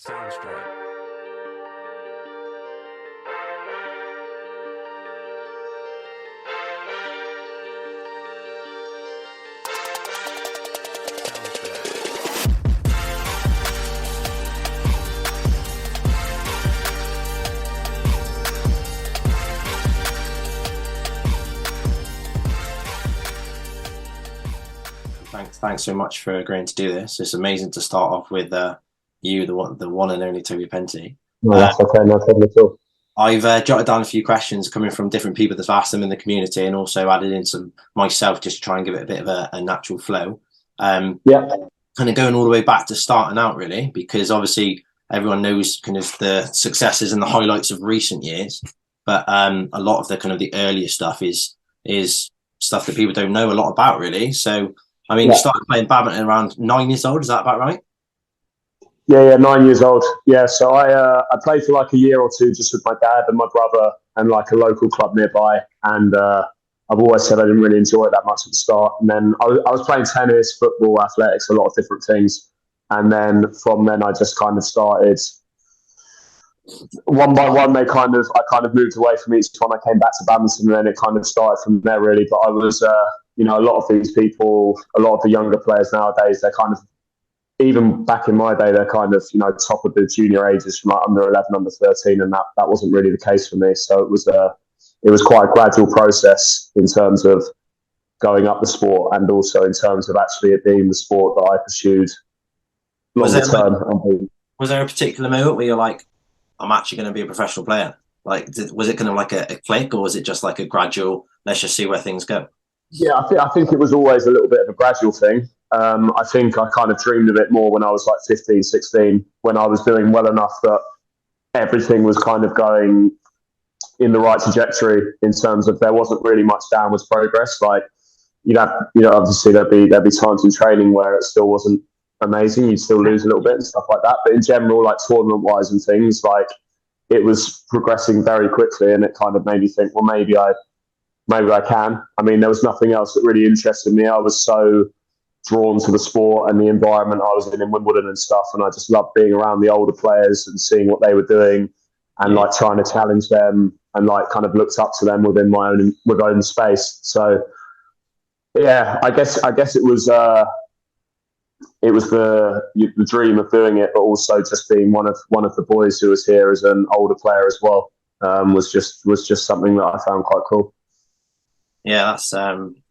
Soundstripe. Thanks so much for agreeing to do this. It's amazing to start off with you, the one and only Toby Penty. No, that's okay, no problem at all. I've jotted down a few questions coming from different people that's asked them in the community, and also added in some myself just to try and give it a bit of a natural flow. Yeah. Kind of going all the way back to starting out, really, because obviously everyone knows kind of the successes and the highlights of recent years, but a lot of the kind of the earlier stuff is stuff that people don't know a lot about, really. So, I mean, you started playing badminton around 9 years old. Is that about right? Yeah, 9 years old. Yeah, so I played for like a year or two just with my dad and my brother and like a local club nearby. And I've always said I didn't really enjoy it that much at the start. And then I was playing tennis, football, athletics, a lot of different things. And then from then I just kind of started one by one. I kind of moved away from each one. I came back to badminton, and then it kind of started from there, really. But I was, a lot of these people, a lot of the younger players nowadays, they're kind of, even back in my day, they're kind of, top of the junior ages from like under 11, under 13, and that wasn't really the case for me. So it was quite a gradual process in terms of going up the sport, and also in terms of actually it being the sport that I pursued longer term. Was there a particular moment where you're like, I'm actually going to be a professional player? Like, was it kind of like a click, or was it just like a gradual, let's just see where things go? Yeah, I think it was always a little bit of a gradual thing. I think I kind of dreamed of it more when I was like 15, 16, when I was doing well enough that everything was kind of going in the right trajectory in terms of there wasn't really much downwards progress. Like, obviously there'd be times in training where it still wasn't amazing. You'd still lose a little bit and stuff like that. But in general, like tournament wise and things, like it was progressing very quickly, and it kind of made me think, well, maybe I can. I mean, there was nothing else that really interested me. I was so drawn to the sport and the environment I was in Wimbledon and stuff, and I just loved being around the older players and seeing what they were doing, and like trying to challenge them, and like kind of looked up to them within my own space. So yeah, I guess it was the dream of doing it, but also just being one of the boys who was here as an older player as well, was just something that I found quite cool. Yeah,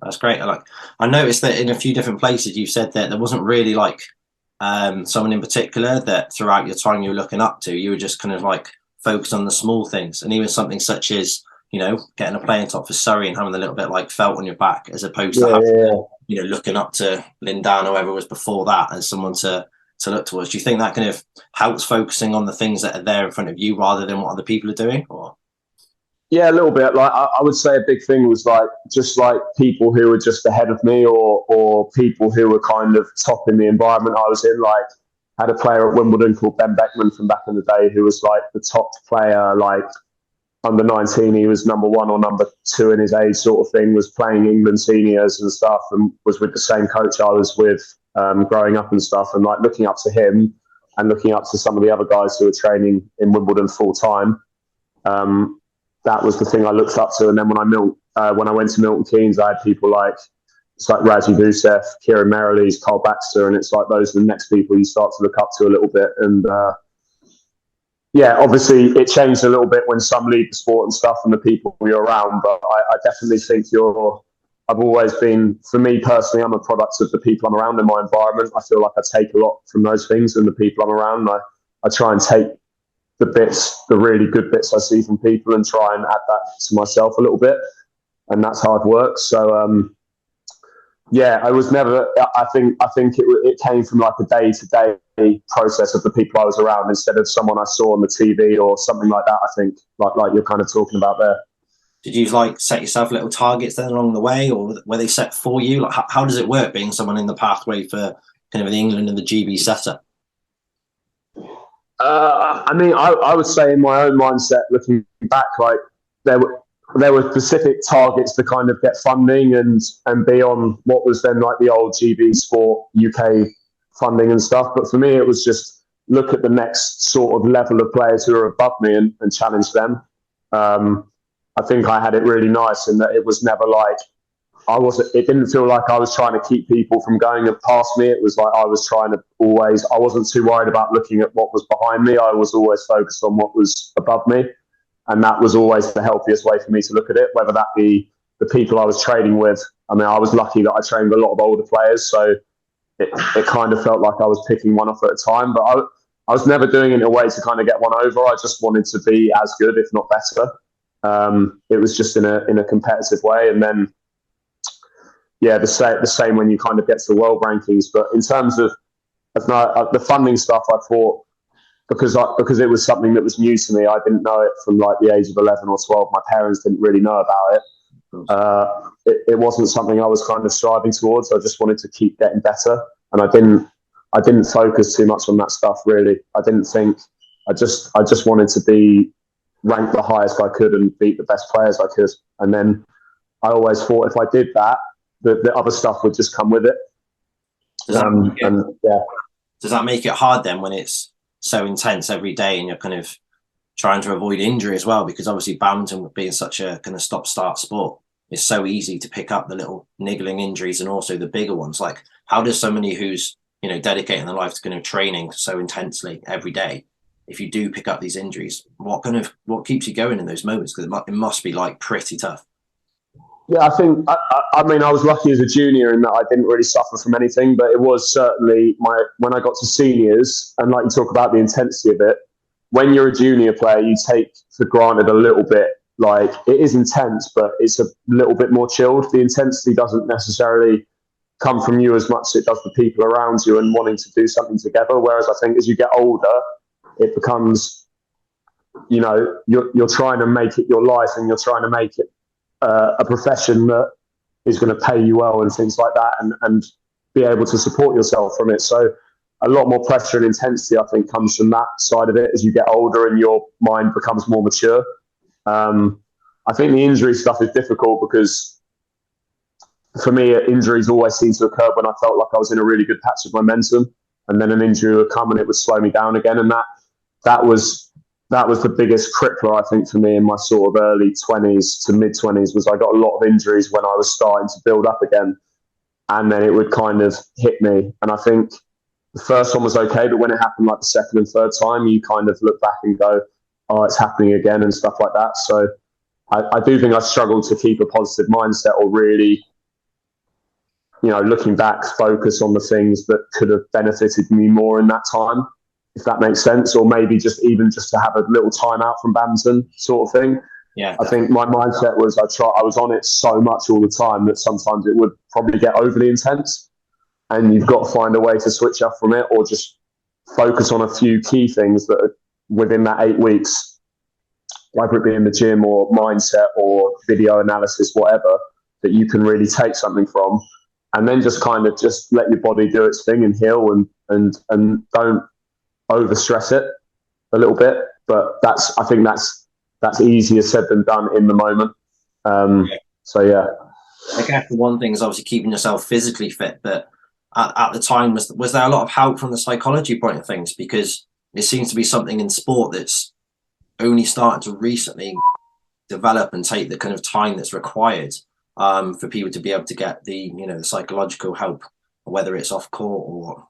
that's great. I noticed that in a few different places you said that there wasn't really like someone in particular that throughout your time you were looking up to. You were just kind of like focused on the small things, and even something such as getting a playing top for Surrey and having a little bit like felt on your back, as opposed to looking up to Lindan or whoever was before that as someone to look towards. Do you think that kind of helps focusing on the things that are there in front of you rather than what other people are doing? Or yeah, a little bit. Like I would say a big thing was like just like people who were just ahead of me, or people who were kind of top in the environment I was in. Like, had a player at Wimbledon called Ben Beckman from back in the day who was like the top player, like under 19. He was number 1 or number 2 in his age, sort of thing. Was playing England seniors and stuff, and was with the same coach I was with growing up and stuff. And like looking up to him and looking up to some of the other guys who were training in Wimbledon full time. That was the thing I looked up to. And then when I went to Milton Keynes, I had people like Raji Gusev, Kieran Merrilees, Carl Baxter, and it's like those are the next people you start to look up to a little bit. And obviously it changed a little bit when some leave the sport and stuff and the people you're around. But I definitely think I've always been, for me personally, I'm a product of the people I'm around in my environment. I feel like I take a lot from those things and the people I'm around. I try and take the really good bits I see from people and try and add that to myself a little bit. And that's hard work. So, I was never, I think it came from like a day-to-day process of the people I was around instead of someone I saw on the TV or something like that. I think like you're kind of talking about there. Did you like set yourself little targets then along the way, or were they set for you? Like, how does it work being someone in the pathway for kind of the England and the GB setup? I mean, I would say in my own mindset, looking back, like there were specific targets to kind of get funding and be on what was then like the old GB Sport UK funding and stuff. But for me, it was just look at the next sort of level of players who are above me and challenge them. I think I had it really nice in that it was never like it didn't feel like I was trying to keep people from going past me. It was like I was trying to I wasn't too worried about looking at what was behind me. I was always focused on what was above me. And that was always the healthiest way for me to look at it, whether that be the people I was training with. I mean, I was lucky that I trained with a lot of older players, so it kind of felt like I was picking one off at a time. But I was never doing it in a way to kind of get one over. I just wanted to be as good, if not better. It was just in a competitive way. And then, yeah, the same when you kind of get to the world rankings. But in terms of the funding stuff, I thought, because it was something that was new to me, I didn't know it from like the age of 11 or 12. My parents didn't really know about it. It wasn't something I was kind of striving towards. I just wanted to keep getting better, and I didn't focus too much on that stuff really. I didn't think. I just wanted to be ranked the highest I could and beat the best players I could. And then I always thought if I did that, the other stuff would just come with it. Does that make it hard then when it's so intense every day and you're kind of trying to avoid injury as well? Because obviously badminton being such a kind of stop-start sport, it's so easy to pick up the little niggling injuries and also the bigger ones. Like, how does somebody who's, you know, dedicating their life to kind of training so intensely every day, if you do pick up these injuries, what keeps you going in those moments? Because it must be like pretty tough. Yeah, I think, I mean, I was lucky as a junior in that I didn't really suffer from anything, but it was certainly when I got to seniors, and like you talk about the intensity of it, when you're a junior player, you take for granted a little bit, like it is intense, but it's a little bit more chilled. The intensity doesn't necessarily come from you as much as it does the people around you and wanting to do something together. Whereas I think as you get older, it becomes, you know, you're trying to make it your life and you're trying to make it a profession that is going to pay you well and things like that, and be able to support yourself from it. So a lot more pressure and intensity, I think, comes from that side of it as you get older and your mind becomes more mature. I think the injury stuff is difficult because for me, injuries always seem to occur when I felt like I was in a really good patch of momentum, and then an injury would come and it would slow me down again. And that was the biggest crippler, I think, for me in my sort of early 20s to mid 20s, was I got a lot of injuries when I was starting to build up again. And then it would kind of hit me. And I think the first one was okay, but when it happened like the second and third time, you kind of look back and go, oh, it's happening again and stuff like that. So I do think I struggled to keep a positive mindset, or really, you know, looking back, focus on the things that could have benefited me more in that time, if that makes sense, or maybe just to have a little time out from badminton sort of thing. Yeah, I think my mindset was I was on it so much all the time that sometimes it would probably get overly intense, and you've got to find a way to switch up from it, or just focus on a few key things that are within that 8 weeks, whether it be in the gym or mindset or video analysis, whatever, that you can really take something from, and then just kind of just let your body do its thing and heal, and don't over stress it a little bit. But I think that's easier said than done in the moment. So yeah, I guess the one thing is obviously keeping yourself physically fit, but at the time, was there a lot of help from the psychology point of things? Because it seems to be something in sport that's only started to recently develop and take the kind of time that's required for people to be able to get the psychological help, whether it's off court or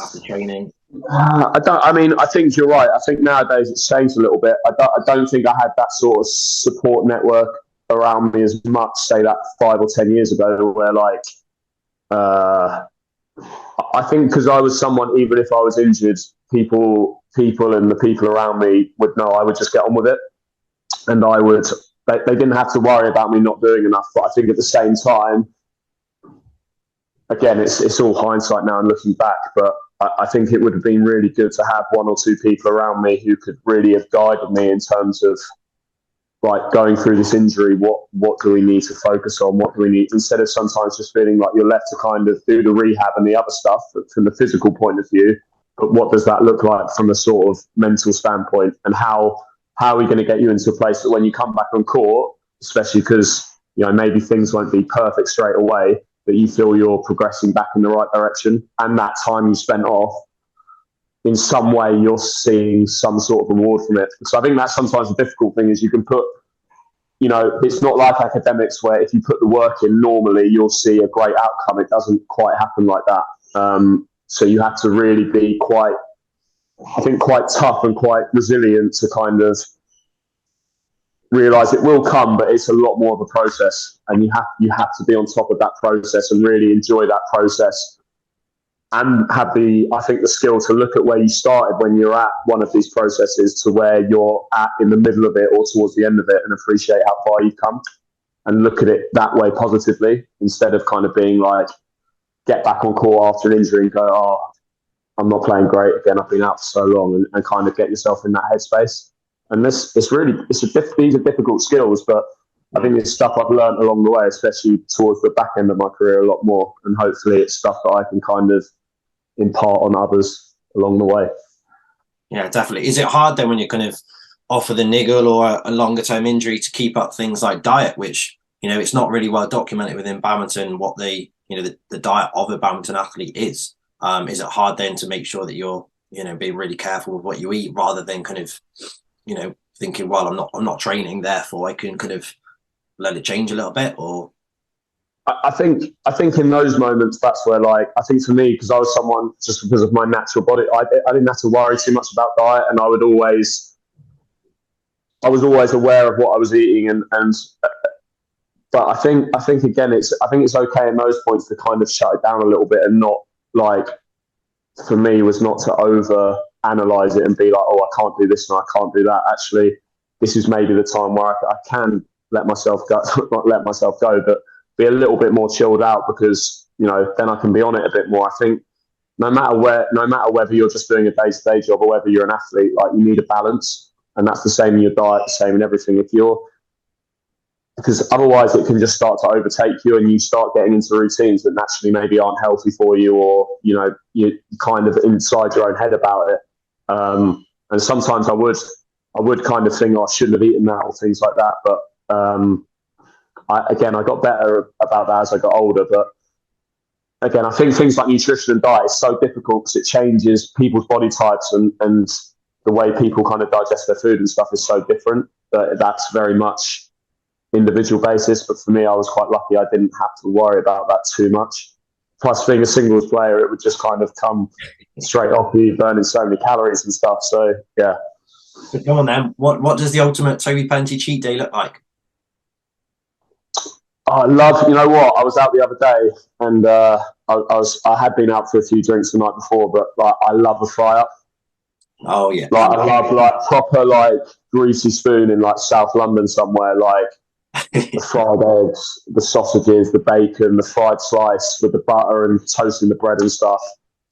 after training. I think you're right. I think nowadays it's changed a little bit. I don't think I had that sort of support network around me as much, say, that 5 or 10 years ago, where I think because I was someone, even if I was injured, people and the people around me would know I would just get on with it, and they didn't have to worry about me not doing enough. But I think at the same time, again, it's all hindsight now and looking back, but I think it would have been really good to have 1 or 2 people around me who could really have guided me in terms of, like, going through this injury, what do we need to focus on? What do we need? Instead of sometimes just feeling like you're left to kind of do the rehab and the other stuff from the physical point of view, but what does that look like from a sort of mental standpoint? And how are we going to get you into a place that when you come back on court, especially because, you know, maybe things won't be perfect straight away, that you feel you're progressing back in the right direction, and that time you spent off in some way you're seeing some sort of reward from it. Because I think that's sometimes the difficult thing is you can put, you know, it's not like academics where if you put the work in normally you'll see a great outcome. It doesn't quite happen like that. So you have to really be quite, I think, quite tough and quite resilient to kind of realize it will come, but it's a lot more of a process, and you have to be on top of that process and really enjoy that process, and have the, I think, the skill to look at where you started when you're at one of these processes to where you're at in the middle of it or towards the end of it, and appreciate how far you've come and look at it that way positively, instead of kind of being like, get back on court after an injury and go, oh, I'm not playing great again, I've been out for so long, and kind of get yourself in that headspace. And these are difficult skills, but I think it's stuff I've learned along the way, especially towards the back end of my career a lot more. And hopefully it's stuff that I can kind of impart on others along the way. Yeah, definitely. Is it hard then when you're kind of off of the niggle or a longer term injury to keep up things like diet, which, you know, it's not really well documented within badminton what the diet of a badminton athlete is? Is it hard then to make sure that you're, you know, being really careful with what you eat rather than kind of, you know, thinking, well, I'm not training, therefore I can kind of let it change a little bit? Or I think in those moments, that's where, like, I think for me, because I was someone, just because of my natural body, I didn't have to worry too much about diet, and I was always aware of what I was eating, and but I think again, it's okay in those points to kind of shut it down a little bit, and not, like, for me was not to over analyze it and be like, oh, I can't do this and I can't do that. Actually, this is maybe the time where I can let myself go, not let myself go, but be a little bit more chilled out, because, you know, then I can be on it a bit more. I think no matter whether you're just doing a day-to-day job or whether you're an athlete, like, you need a balance, and that's the same in your diet, the same in everything. Because otherwise it can just start to overtake you, and you start getting into routines that naturally maybe aren't healthy for you, or, you know, you're kind of inside your own head about it. And sometimes I would kind of think, oh, I shouldn't have eaten that, or things like that. But I got better about that as I got older. But again, I think things like nutrition and diet is so difficult because it changes people's body types, and the way people kind of digest their food and stuff is so different. But that's very much individual basis. But for me, I was quite lucky. I didn't have to worry about that too much. Plus, being a singles player, it would just kind of come straight off you, burning so many calories and stuff. So, yeah. So come on then. What does the ultimate Toby Penty cheat day look like? I love, you know what? I was out the other day, and I had been out for a few drinks the night before, but, like, I love a fry up. Oh yeah. Like, I love, like, proper, like, greasy spoon in, like, South London somewhere, like, the fried eggs, the sausages, the bacon, the fried slice with the butter and toasting the bread and stuff,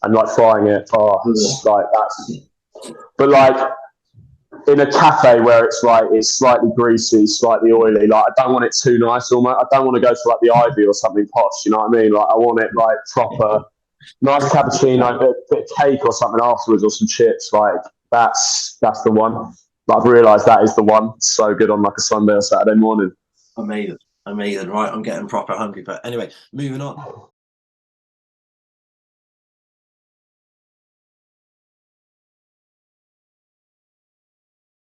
and, like, frying it. Oh, like, that's. But, like, in a cafe where it's like, it's slightly greasy, slightly oily, like, I don't want it too nice. Almost, I don't want to go to, like, the Ivy or something posh. You know what I mean? Like, I want it, like, proper, nice cappuccino, a bit of cake or something afterwards, or some chips. Like, that's the one. But I've realised that is the one. So good on, like, a Sunday or Saturday morning. Amazing. Right, I'm getting proper hungry. But anyway, moving on.